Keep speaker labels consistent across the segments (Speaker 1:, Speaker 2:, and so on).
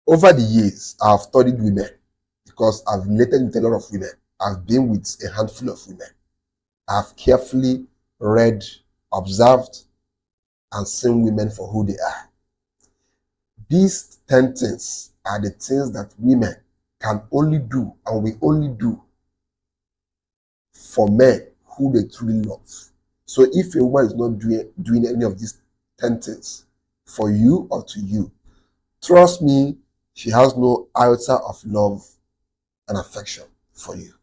Speaker 1: Over the years, I've studied women because I've related with a lot of women. I've been with a handful of women. I've carefully read, observed, and seen women for who they are. These 10 things are the things that women can only do and we only do for men who they truly love. So if a woman is not doing any of these 10 things for you or to you, trust me, she has no iota of love and affection for you.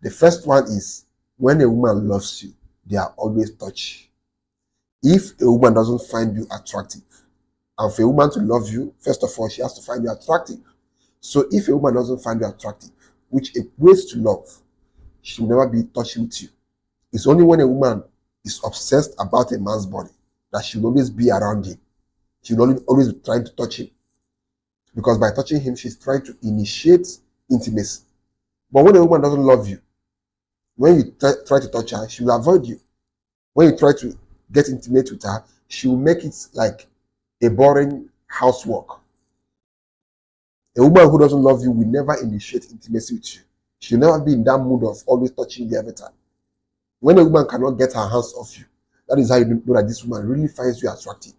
Speaker 1: The first one is when a woman loves you, they are always touchy. If a woman doesn't find you attractive, and for a woman to love you, first of all, she has to find you attractive. So if a woman doesn't find you attractive, which equates to love, she will never be touchy with you. It's only when a woman is obsessed about a man's body that she will always be around him. She will always be trying to touch him. Because by touching him, she's trying to initiate intimacy. But when a woman doesn't love you, when you try to touch her, she will avoid you. When you try to get intimate with her, she will make it like a boring housework. A woman who doesn't love you will never initiate intimacy with you. She'll never be in that mood of always touching you every time. When a woman cannot get her hands off you, that is how you know that this woman really finds you attractive.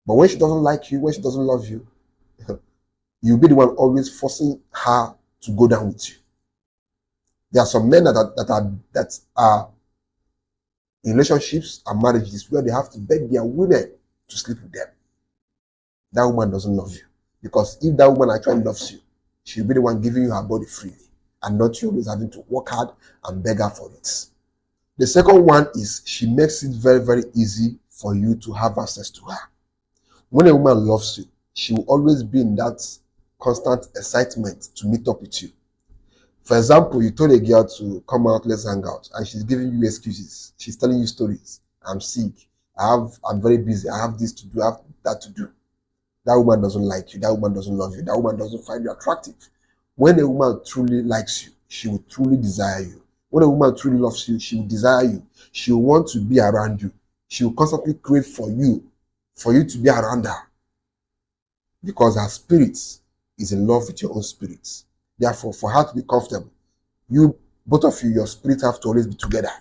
Speaker 1: But when she doesn't like you, when she doesn't love you, you'll be the one always forcing her to go down with you. There are some men that are in relationships and marriages where they have to beg their women to sleep with them. That woman doesn't love you. Because if that woman actually loves you, she'll be the one giving you her body freely and not you always having to work hard and beg her for it. The second one is she makes it very, very easy for you to have access to her. When a woman loves you, she will always be in that constant excitement to meet up with you. For example, you told a girl to come out, let's hang out, and she's giving you excuses. She's telling you stories. I'm sick. I'm very busy. I have this to do. I have that to do. That woman doesn't like you. That woman doesn't love you. That woman doesn't find you attractive. When a woman truly likes you, she will truly desire you. When a woman truly loves you, she will desire you. She will want to be around you. She will constantly crave for you to be around her. Because her spirit is in love with your own spirit. Therefore, for her to be comfortable, both of you, your spirit have to always be together.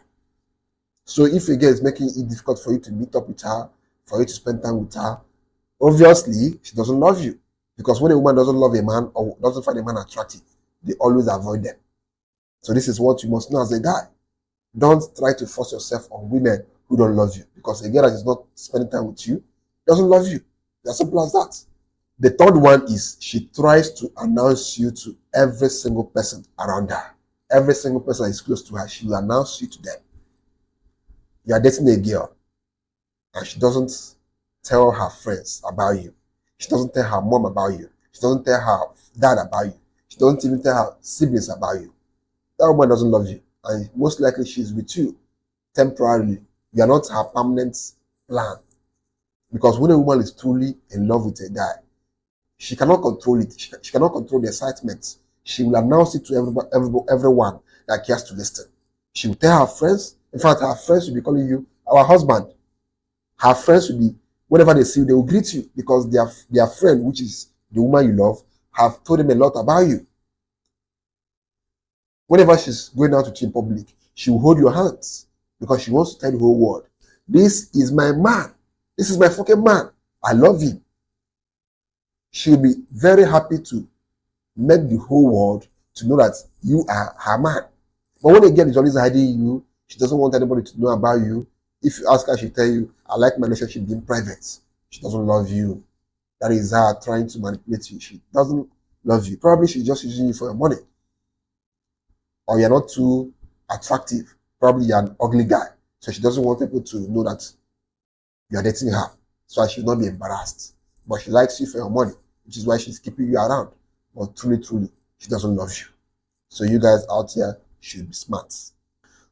Speaker 1: So if a girl is making it difficult for you to meet up with her, for you to spend time with her, obviously, she doesn't love you. Because when a woman doesn't love a man or doesn't find a man attractive, they always avoid them. So this is what you must know as a guy. Don't try to force yourself on women who don't love you. Because a girl that is not spending time with you doesn't love you. It's as simple as that. The third one is she tries to announce you to every single person around her. Every single person that is close to her, she will announce you to them. You are dating a girl and she doesn't tell her friends about you. She doesn't tell her mom about you. She doesn't tell her dad about you. She doesn't even tell her siblings about you. That woman doesn't love you. And most likely she's with you temporarily. You are not her permanent plan. Because when a woman is truly in love with a guy, she cannot control it. She cannot control the excitement. She will announce it to everyone that cares to listen. She will tell her friends. In fact, her friends will be calling you our husband. Her friends will be, whenever they see you, they will greet you because their friend, which is the woman you love, have told them a lot about you. Whenever she's going out with you in public, she will hold your hands because she wants to tell the whole world, this is my man. This is my fucking man. I love him. She'll be very happy to make the whole world to know that you are her man. But when a girl is always hiding you, she doesn't want anybody to know about you. If you ask her, she'll tell you, I like my relationship being private. She doesn't love you. That is her trying to manipulate you. She doesn't love you. Probably she's just using you for your money. Or you're not too attractive. Probably you're an ugly guy. So she doesn't want people to know that you're dating her. So she should not be embarrassed. But she likes you for your money, which is why she's keeping you around. But truly, she doesn't love you. So you guys out here should be smart.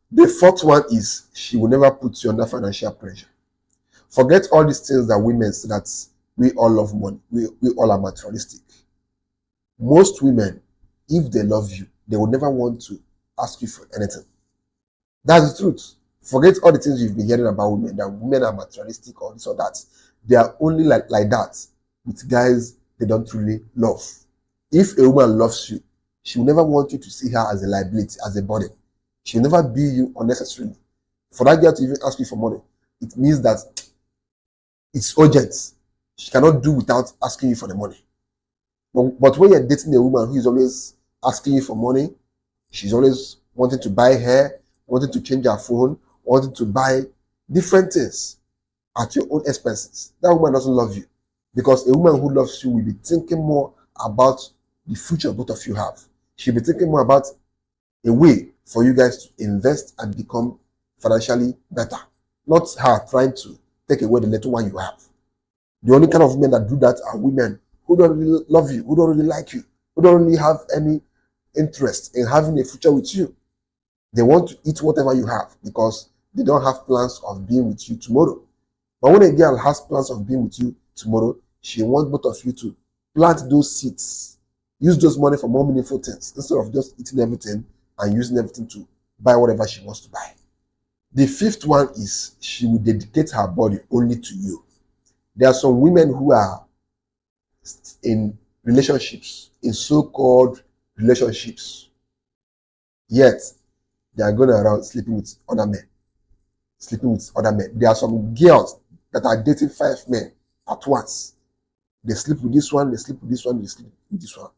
Speaker 1: The fourth one is she will never put you under financial pressure. Forget all these things that women say that we all love money. We all are materialistic. Most women, if they love you, they will never want to ask you for anything. That's the truth. Forget all the things you've been hearing about women, that women are materialistic or this or that. They are only like that with guys they don't truly love. If a woman loves you, she will never want you to see her as a liability, as a burden. She will never be you unnecessarily. For that girl to even ask you for money, it means that it's urgent. She cannot do without asking you for the money. But when you're dating a woman who is always asking you for money, she's always wanting to buy hair, wanting to change her phone, wanting to buy different things at your own expenses. That woman doesn't love you. Because a woman who loves you will be thinking more about the future both of you have. She'll be thinking more about a way for you guys to invest and become financially better. Not her trying to take away the little one you have. The only kind of women that do that are women who don't really love you, who don't really like you, who don't really have any interest in having a future with you. They want to eat whatever you have because they don't have plans of being with you tomorrow. But when a girl has plans of being with you tomorrow, she wants both of you to plant those seeds, use those money for more meaningful things instead of just eating everything and using everything to buy whatever she wants to buy. The fifth one is she will dedicate her body only to you. There are some women who are in relationships, in so-called relationships, yet they are going around sleeping with other men. There are some girls that are dating 5 men at once. They sleep with this one, they sleep with this one, they sleep with this one.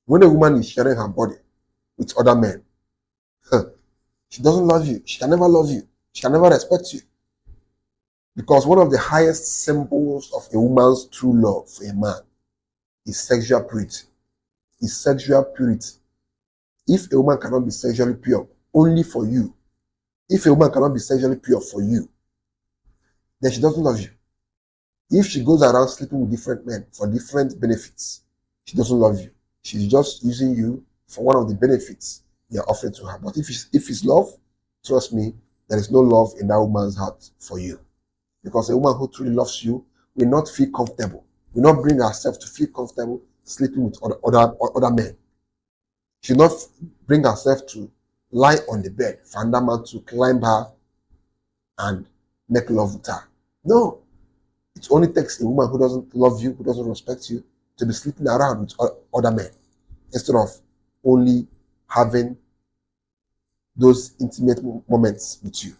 Speaker 1: When a woman is sharing her body with other men, she doesn't love you. She can never love you. She can never respect you. Because one of the highest symbols of a woman's true love for a man is sexual purity. If a woman cannot be sexually pure only for you, if a woman cannot be sexually pure for you, then she doesn't love you. If she goes around sleeping with different men for different benefits, she doesn't love you. She's just using you for one of the benefits you're offering to her. But if it's love, trust me, there is no love in that woman's heart for you. Because a woman who truly loves you will not feel comfortable, will not bring herself to feel comfortable sleeping with other men. She will not bring herself to lie on the bed for another man to climb her and make love with her. No. It only takes a woman who doesn't love you, who doesn't respect you, to be sleeping around with other men instead of only having those intimate moments with you.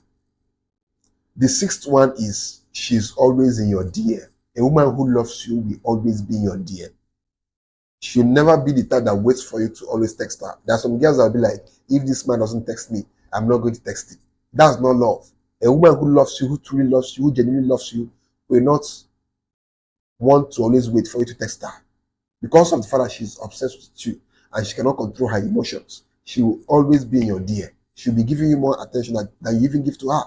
Speaker 1: The sixth one is she's always in your DM. A woman who loves you will always be in your DM. She'll never be the type that waits for you to always text her. There are some girls that will be like, if this man doesn't text me, I'm not going to text him. That's not love. A woman who loves you, who truly loves you, who genuinely loves you, will not want to always wait for you to text her. Because of the fact that she's obsessed with you and she cannot control her emotions, she will always be in your DM. She'll be giving you more attention than you even give to her.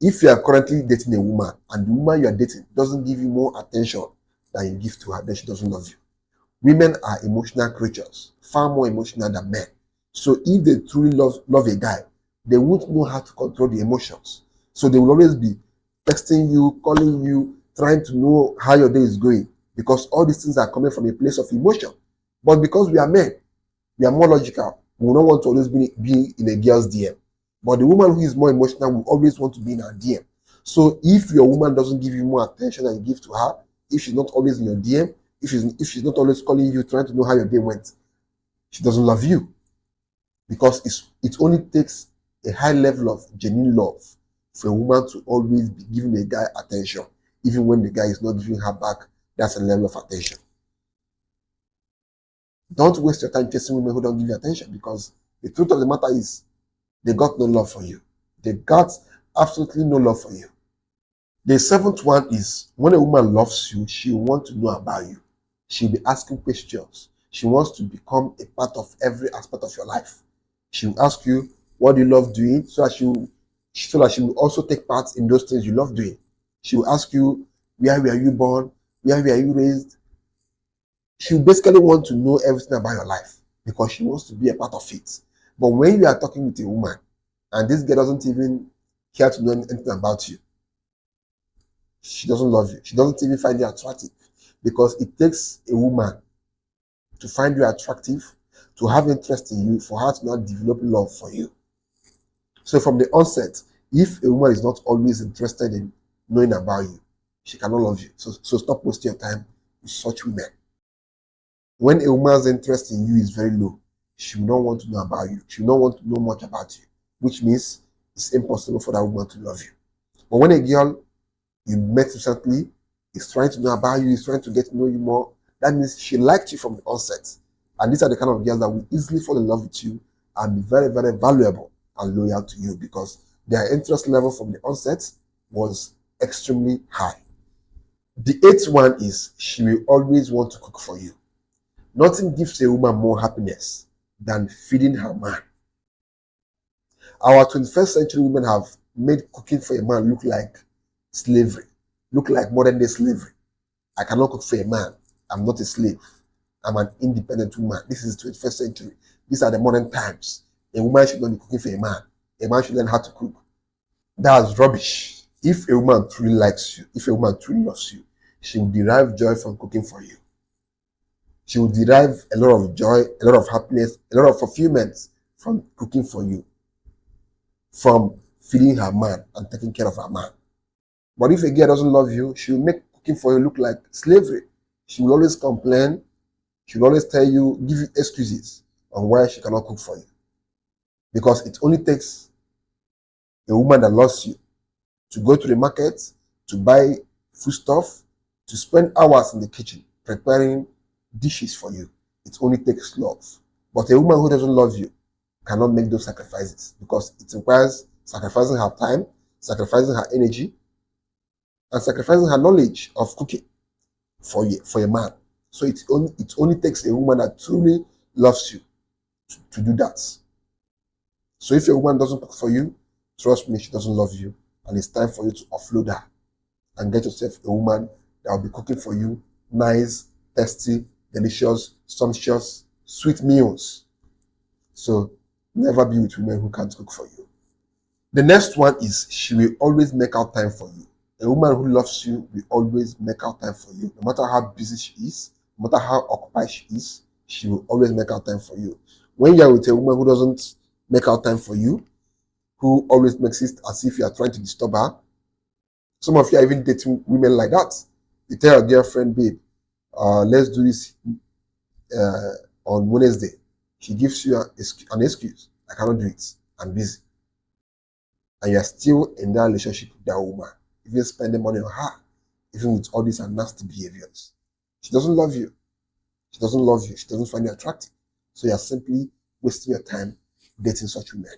Speaker 1: If you are currently dating a woman and the woman you are dating doesn't give you more attention than you give to her, then she doesn't love you. Women are emotional creatures, far more emotional than men. So if they truly love a guy, they won't know how to control the emotions. So they will always be texting you, calling you, trying to know how your day is going, because all these things are coming from a place of emotion. But because we are men, we are more logical. We will not want to always be in a girl's DM. But the woman who is more emotional will always want to be in her DM. So if your woman doesn't give you more attention than you give to her, if she's not always in your DM, if she's not always calling you, trying to know how your day went, she doesn't love you. Because it only takes a high level of genuine love for a woman to always be giving a guy attention. Even when the guy is not giving her back, that's a level of attention. Don't waste your time chasing women who don't give you attention, because the truth of the matter is they got no love for you. They got absolutely no love for you. The seventh one is when a woman loves you, she wants to know about you. She'll be asking questions. She wants to become a part of every aspect of your life. She will ask you, what do you love doing? So that she will also take part in those things you love doing. She will ask you, where were you born? Where were you raised? She will basically want to know everything about your life because she wants to be a part of it. But when you are talking with a woman and this girl doesn't even care to know anything about you, she doesn't love you. She doesn't even find you attractive, because it takes a woman to find you attractive, to have interest in you, for her to not develop love for you. So from the onset, if a woman is not always interested in knowing about you, she cannot love you. So stop wasting your time with such women. When a woman's interest in you is very low, she will not want to know about you. She will not want to know much about you, which means it's impossible for that woman to love you. But when a girl you met recently is trying to know about you, is trying to get to know you more, that means she liked you from the onset. And these are the kind of girls that will easily fall in love with you and be very, very valuable and loyal to you because their interest level from the onset was extremely high. The eighth one is she will always want to cook for you. Nothing gives a woman more happiness than feeding her man. Our 21st century women have made cooking for a man look like slavery, look like modern day slavery. I cannot cook for a man. I'm not a slave. I'm an independent woman. This is the 21st century. These are the modern times. A woman should not be cooking for a man. A man should learn how to cook. That's rubbish. If a woman truly likes you, if a woman truly loves you, she will derive joy from cooking for you. She will derive a lot of joy, a lot of happiness, a lot of fulfillment from cooking for you, from feeding her man and taking care of her man. But if a girl doesn't love you, she will make cooking for you look like slavery. She will always complain. She will always tell you, give you excuses on why she cannot cook for you. Because it only takes a woman that loves you to go to the market, to buy foodstuff, to spend hours in the kitchen preparing dishes for you. It only takes love. But a woman who doesn't love you cannot make those sacrifices because it requires sacrificing her time, sacrificing her energy, and sacrificing her knowledge of cooking for a man. So it only takes a woman that truly loves you to do that. So if a woman doesn't cook for you, trust me, she doesn't love you. And it's time for you to offload her and get yourself a woman that will be cooking for you nice, tasty, delicious, sumptuous, sweet meals. So never be with women who can't cook for you. The next one is she will always make out time for you. A woman who loves you will always make out time for you. No matter how busy she is, no matter how occupied she is, she will always make out time for you. When you're with a woman who doesn't make out time for you, who always makes it as if you are trying to disturb her, some of you are even dating women like that. You tell your girlfriend, babe, let's do this on Wednesday. She gives you an excuse. I cannot do it. I'm busy. And you're still in that relationship with that woman, even spending money on her, even with all these nasty behaviors. She doesn't love you. She doesn't love you. She doesn't find you attractive. So you're simply wasting your time dating such women.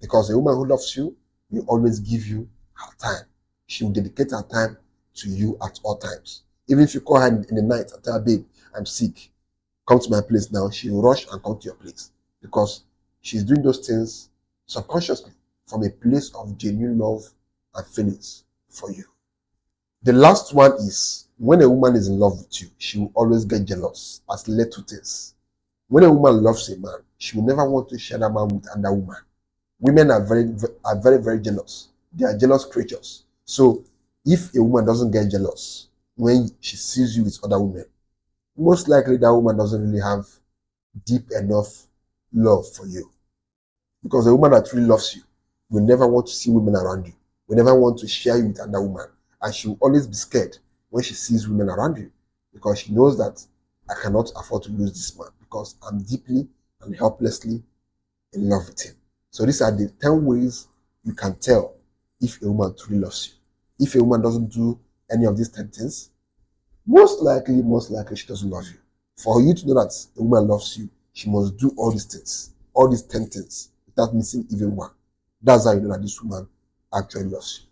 Speaker 1: Because a woman who loves you will always give you her time. She will dedicate her time to you at all times. Even if you call her in the night and tell her, babe, I'm sick, come to my place now, she will rush and come to your place. Because she's doing those things subconsciously from a place of genuine love and feelings for you. The last one is when a woman is in love with you, she will always get jealous as little things. When a woman loves a man, she will never want to share that man with another woman. Women are very, very jealous. They are jealous creatures. So if a woman doesn't get jealous when she sees you with other women, most likely that woman doesn't really have deep enough love for you. Because a woman that really loves you will never want to see women around you, will never want to share you with another woman. And she will always be scared when she sees women around you because she knows that I cannot afford to lose this man because I'm deeply and helplessly in love with him. So these are the 10 ways you can tell if a woman truly loves you. If a woman doesn't do any of these 10 things, most likely she doesn't love you. For you to know that a woman loves you, she must do all these things, all these 10 things, without missing even one. That's how you know that this woman actually loves you.